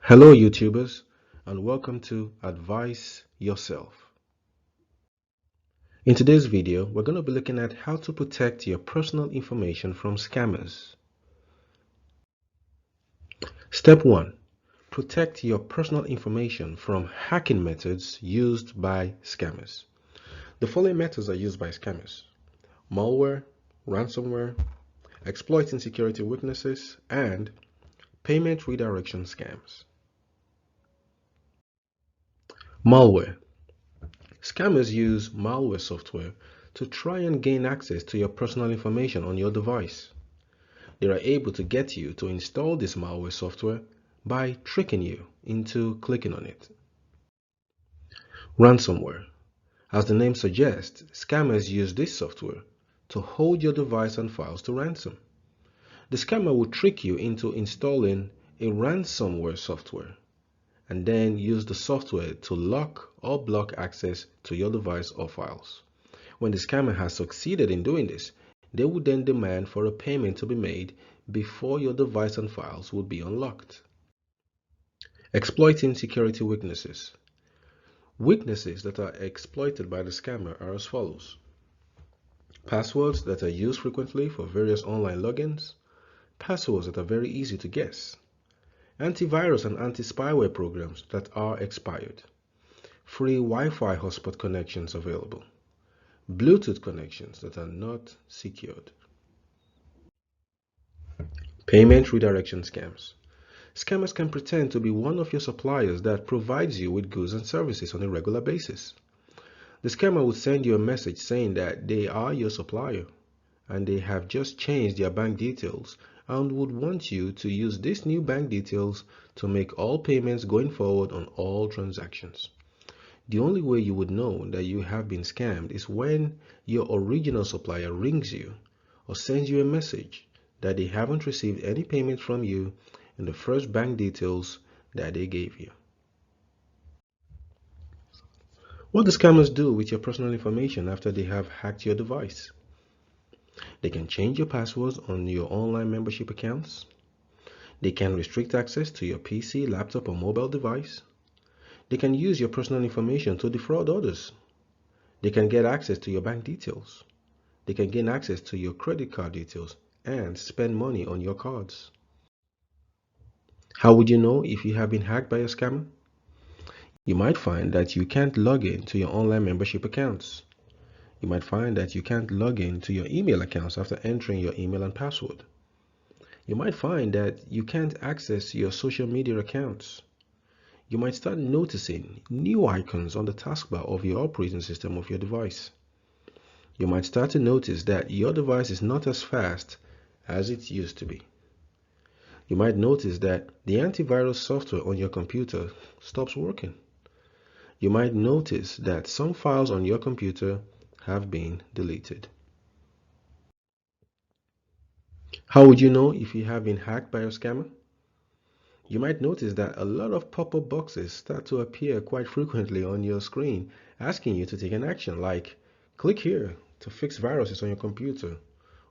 Hello YouTubers, and welcome to Advise Yourself. In today's video, we're going to be looking at how to protect your personal information from scammers. Step 1. Protect your personal information from hacking methods used by scammers. The following methods are used by scammers: malware, ransomware, exploiting security weaknesses, and payment redirection scams. Malware. Scammers use malware software to try and gain access to your personal information on your device. They are able to get you to install this malware software by tricking you into clicking on it. Ransomware. As the name suggests, scammers use this software to hold your device and files to ransom. The scammer will trick you into installing a ransomware software and then use the software to lock or block access to your device or files. When the scammer has succeeded in doing this, they would then demand for a payment to be made before your device and files would be unlocked. Exploiting security weaknesses. Weaknesses that are exploited by the scammer are as follows: passwords that are used frequently for various online logins, passwords that are very easy to guess, antivirus and anti-spyware programs that are expired, free Wi-Fi hotspot connections available, Bluetooth connections that are not secured. Payment redirection scams. Scammers can pretend to be one of your suppliers that provides you with goods and services on a regular basis. The scammer would send you a message saying that they are your supplier and they have just changed their bank details and would want you to use these new bank details to make all payments going forward on all transactions. The only way you would know that you have been scammed is when your original supplier rings you or sends you a message that they haven't received any payment from you in the first bank details that they gave you. What do scammers do with your personal information after they have hacked your device? They can change your passwords on your online membership accounts. They can restrict access to your PC, laptop, or mobile device. They can use your personal information to defraud others. They can get access to your bank details. They can gain access to your credit card details and spend money on your cards. How would you know if you have been hacked by a scammer? You might find that you can't log in to your online membership accounts. You might find that you can't log in to your email accounts after entering your email and password. You might find that you can't access your social media accounts. You might start noticing new icons on the taskbar of your operating system of your device. You might start to notice that your device is not as fast as it used to be. You might notice that the antivirus software on your computer stops working. You might notice that some files on your computer have been deleted. How would you know if you have been hacked by a scammer? You might notice that a lot of pop-up boxes start to appear quite frequently on your screen, asking you to take an action like, click here to fix viruses on your computer,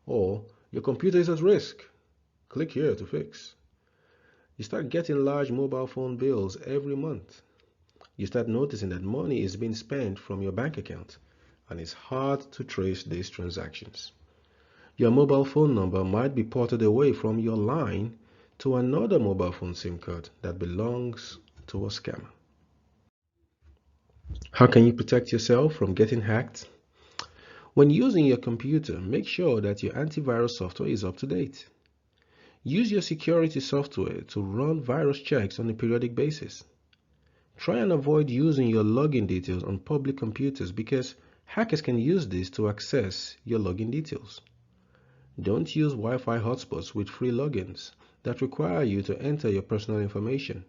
or your computer is at risk, click here to fix. You start getting large mobile phone bills every month. You start noticing that money is being spent from your bank account, and it's hard to trace these transactions. Your mobile phone number might be ported away from your line to another mobile phone SIM card that belongs to a scammer. How can you protect yourself from getting hacked? When using your computer, make sure that your antivirus software is up to date. Use your security software to run virus checks on a periodic basis. Try and avoid using your login details on public computers because hackers can use this to access your login details. Don't use Wi-Fi hotspots with free logins that require you to enter your personal information.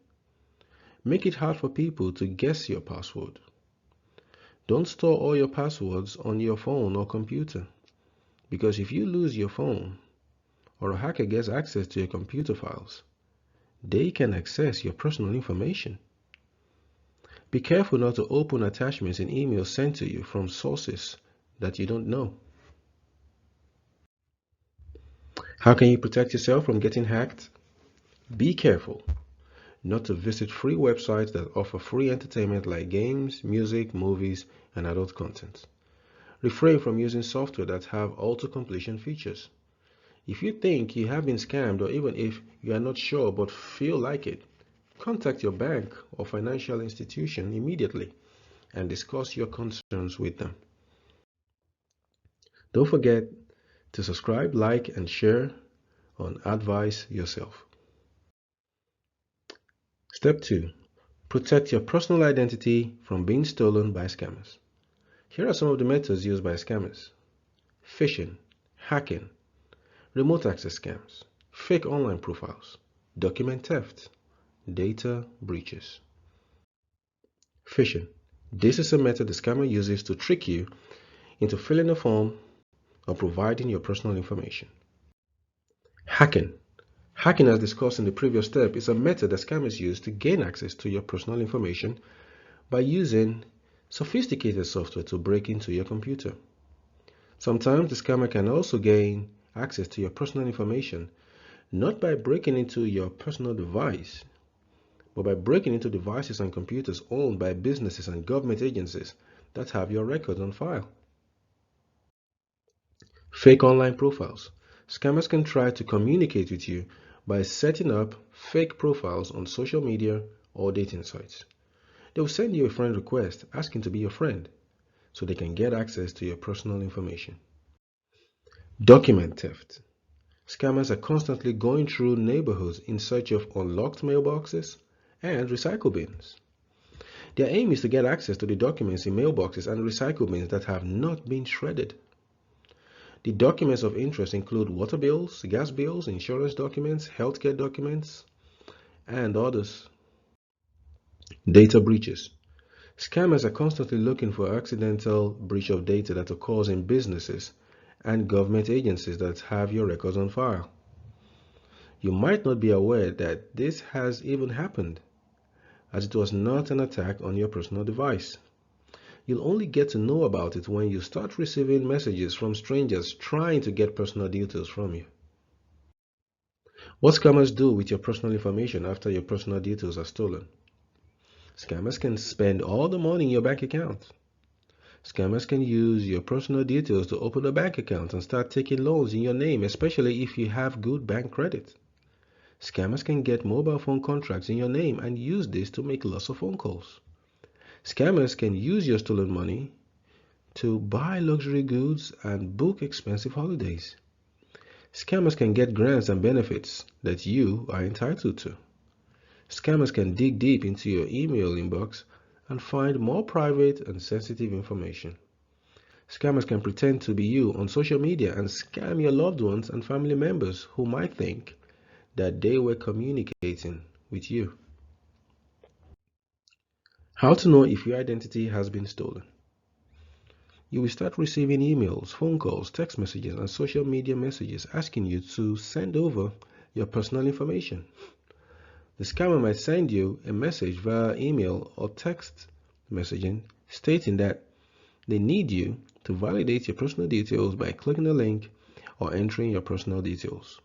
Make it hard for people to guess your password. Don't store all your passwords on your phone or computer, because if you lose your phone or a hacker gets access to your computer files, they can access your personal information. Be careful not to open attachments in emails sent to you from sources that you don't know. How can you protect yourself from getting hacked? Be careful. not to visit free websites that offer free entertainment like games, music, movies, and adult content. Refrain from using software that have auto-completion features. If you think you have been scammed, or even if you are not sure but feel like it, contact your bank or financial institution immediately and discuss your concerns with them. Don't forget to subscribe, like, and share on Advise Yourself. Step 2. Protect your personal identity from being stolen by scammers. Here are some of the methods used by scammers: phishing, hacking, remote access scams, fake online profiles, document theft, data breaches. Phishing. This is a method the scammer uses to trick you into filling a form or providing your personal information. Hacking. Hacking, as discussed in the previous step, is a method that scammers use to gain access to your personal information by using sophisticated software to break into your computer. Sometimes the scammer can also gain access to your personal information not by breaking into your personal device, but by breaking into devices and computers owned by businesses and government agencies that have your records on file. Fake online profiles. Scammers can try to communicate with you by setting up fake profiles on social media or dating sites. They will send you a friend request asking to be your friend so they can get access to your personal information. Document theft. Scammers are constantly going through neighborhoods in search of unlocked mailboxes and recycle bins. Their aim is to get access to the documents in mailboxes and recycle bins that have not been shredded. The documents of interest include water bills, gas bills, insurance documents, healthcare documents, and others. Data breaches. Scammers are constantly looking for accidental breach of data that occurs in businesses and government agencies that have your records on file. You might not be aware that this has even happened, as it was not an attack on your personal device. You'll only get to know about it when you start receiving messages from strangers trying to get personal details from you. What scammers do with your personal information after your personal details are stolen? Scammers can spend all the money in your bank account. Scammers can use your personal details to open a bank account and start taking loans in your name, especially if you have good bank credit. Scammers can get mobile phone contracts in your name and use this to make lots of phone calls. Scammers can use your stolen money to buy luxury goods and book expensive holidays. Scammers can get grants and benefits that you are entitled to. Scammers can dig deep into your email inbox and find more private and sensitive information. Scammers can pretend to be you on social media and scam your loved ones and family members who might think that they were communicating with you. How to know if your identity has been stolen? You will start receiving emails, phone calls, text messages, and social media messages asking you to send over your personal information. The scammer might send you a message via email or text messaging stating that they need you to validate your personal details by clicking a link or entering your personal details.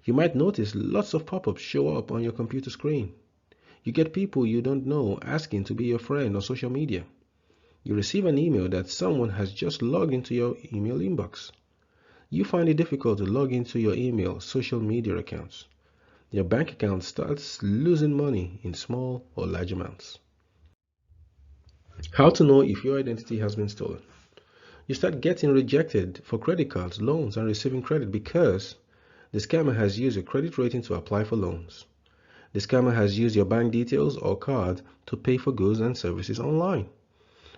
You might notice lots of pop-ups show up on your computer screen. You get people you don't know asking to be your friend on social media. You receive an email that someone has just logged into your email inbox. You find it difficult to log into your email, social media accounts. Your bank account starts losing money in small or large amounts. How to know if your identity has been stolen? You start getting rejected for credit cards, loans, and receiving credit because the scammer has used your credit rating to apply for loans. The scammer has used your bank details or card to pay for goods and services online.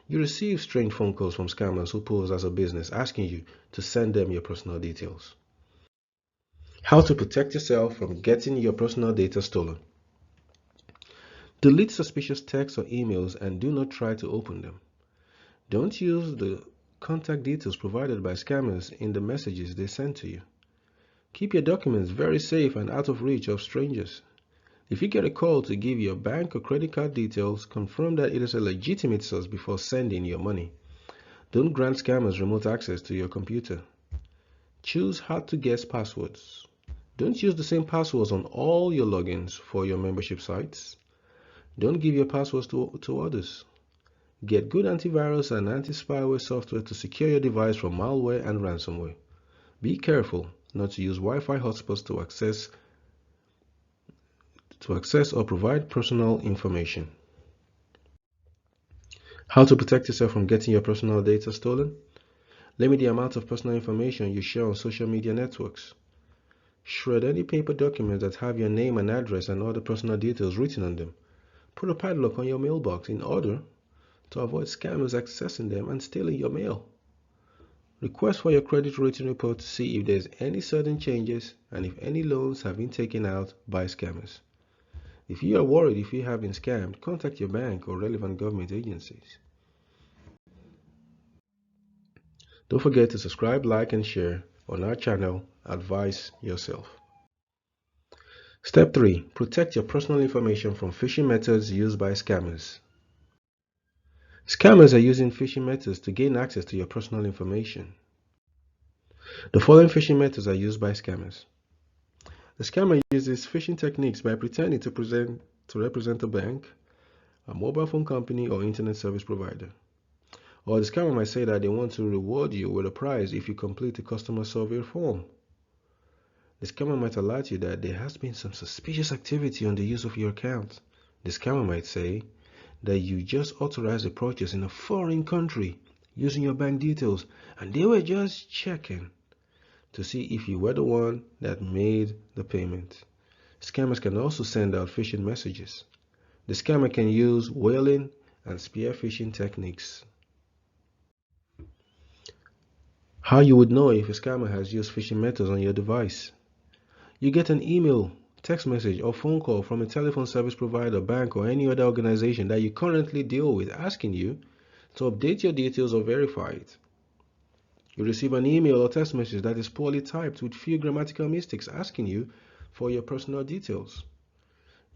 You receive strange phone calls from scammers who pose as a business asking you to send them your personal details. How to protect yourself from getting your personal data stolen? Delete suspicious texts or emails and do not try to open them. Don't use the contact details provided by scammers in the messages they send to you. Keep your documents very safe and out of reach of strangers. If you get a call to give your bank or credit card details, confirm that it is a legitimate source before sending your money. Don't grant scammers remote access to your computer. Choose hard to guess passwords. Don't use the same passwords on all your logins for your membership sites. Don't give your passwords to others. Get good antivirus and anti-spyware software to secure your device from malware and ransomware. Be careful not to use Wi-Fi hotspots to access or provide personal information. How to protect yourself from getting your personal data stolen? Limit the amount of personal information you share on social media networks. Shred any paper documents that have your name and address and other personal details written on them. Put a padlock on your mailbox in order to avoid scammers accessing them and stealing your mail. Request for your credit rating report to see if there's any sudden changes and if any loans have been taken out by scammers. If you are worried if you have been scammed, contact your bank or relevant government agencies. Don't forget to subscribe, like, and share on our channel, Advise Yourself. Step 3. Protect your personal information from phishing methods used by scammers. Scammers are using phishing methods to gain access to your personal information. The following phishing methods are used by scammers. The scammer uses phishing techniques by pretending to represent a bank, a mobile phone company, or internet service provider. Or the scammer might say that they want to reward you with a prize if you complete a customer survey form. The scammer might alert you that there has been some suspicious activity on the use of your account. The scammer might say that you just authorized a purchase in a foreign country using your bank details and they were just checking to see if you were the one that made the payment. Scammers can also send out phishing messages. The scammer can use whaling and spear phishing techniques. How you would know if a scammer has used phishing methods on your device. You get an email, text message, or phone call from a telephone service provider, bank, or any other organization that you currently deal with asking you to update your details or verify it. You receive an email or text message that is poorly typed with few grammatical mistakes asking you for your personal details.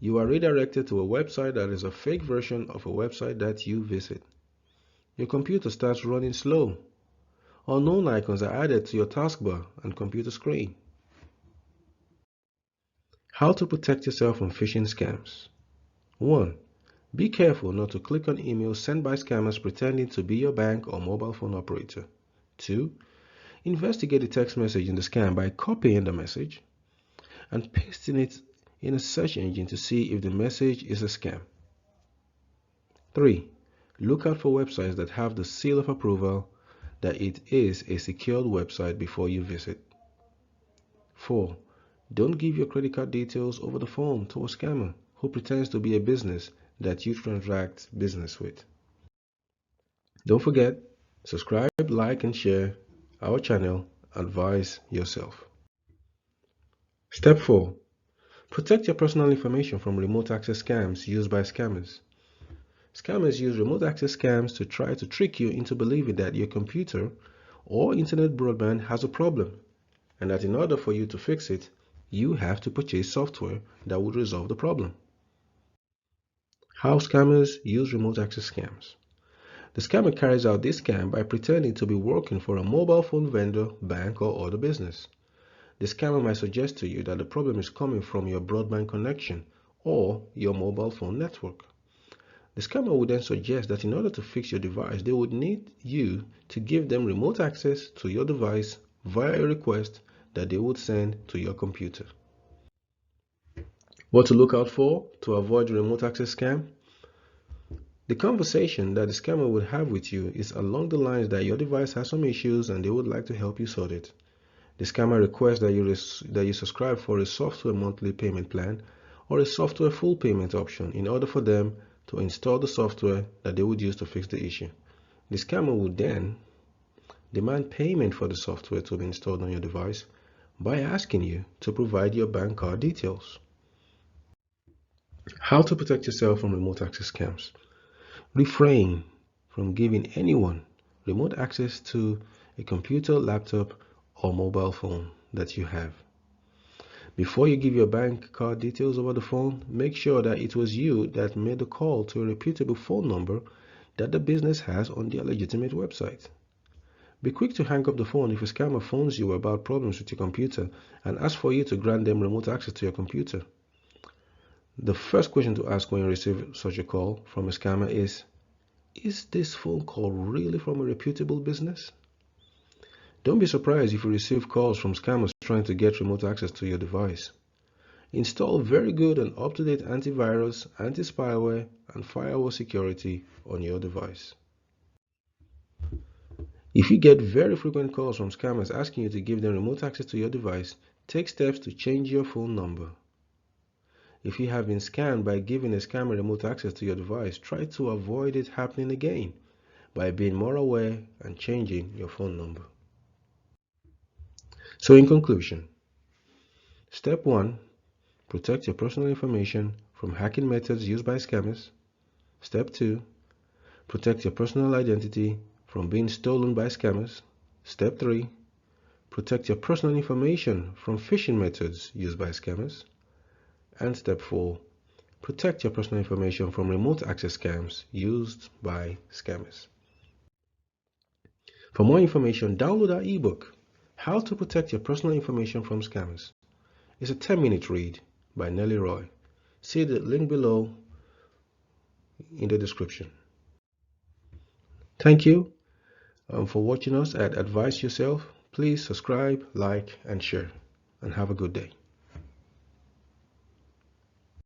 You are redirected to a website that is a fake version of a website that you visit. Your computer starts running slow. Unknown icons are added to your taskbar and computer screen. How to protect yourself from phishing scams. 1. Be careful not to click on emails sent by scammers pretending to be your bank or mobile phone operator. 2. Investigate the text message in the scam by copying the message and pasting it in a search engine to see if the message is a scam. 3. Look out for websites that have the seal of approval that it is a secured website before you visit. 4. Don't give your credit card details over the phone to a scammer who pretends to be a business that you transact business with. Don't forget, subscribe, like, and share our channel, Advise Yourself. Step 4. Protect your personal information from remote access scams used by scammers. Scammers use remote access scams to try to trick you into believing that your computer or internet broadband has a problem, and that in order for you to fix it, you have to purchase software that would resolve the problem. How scammers use remote access scams. The scammer carries out this scam by pretending to be working for a mobile phone vendor, bank, or other business. The scammer might suggest to you that the problem is coming from your broadband connection or your mobile phone network. The scammer would then suggest that in order to fix your device, they would need you to give them remote access to your device via a request that they would send to your computer. What to look out for to avoid the remote access scam? The conversation that the scammer would have with you is along the lines that your device has some issues and they would like to help you sort it. The scammer requests that you subscribe for a software monthly payment plan or a software full payment option in order for them to install the software that they would use to fix the issue. The scammer would then demand payment for the software to be installed on your device by asking you to provide your bank card details. How to protect yourself from remote access scams. Refrain from giving anyone remote access to a computer, laptop, or mobile phone that you have. Before you give your bank card details over the phone, make sure that it was you that made the call to a reputable phone number that the business has on their legitimate website. Be quick to hang up the phone if a scammer phones you about problems with your computer and asks for you to grant them remote access to your computer. The first question to ask when you receive such a call from a scammer is this phone call really from a reputable business? Don't be surprised if you receive calls from scammers trying to get remote access to your device. Install very good and up-to-date antivirus, anti-spyware, and firewall security on your device. If you get very frequent calls from scammers asking you to give them remote access to your device, take steps to change your phone number. If you have been scammed by giving a scammer remote access to your device, try to avoid it happening again by being more aware and changing your phone number. So in conclusion, step 1, protect your personal information from hacking methods used by scammers. Step 2, protect your personal identity from being stolen by scammers. Step 3, protect your personal information from phishing methods used by scammers. And step 4, protect your personal information from remote access scams used by scammers. For more information, download our ebook, How to Protect Your Personal Information from Scammers. It's a 10-minute read by Nellie Roy. See the link below in the description. Thank you for watching us at Advise Yourself. Please subscribe, like, and share. And have a good day.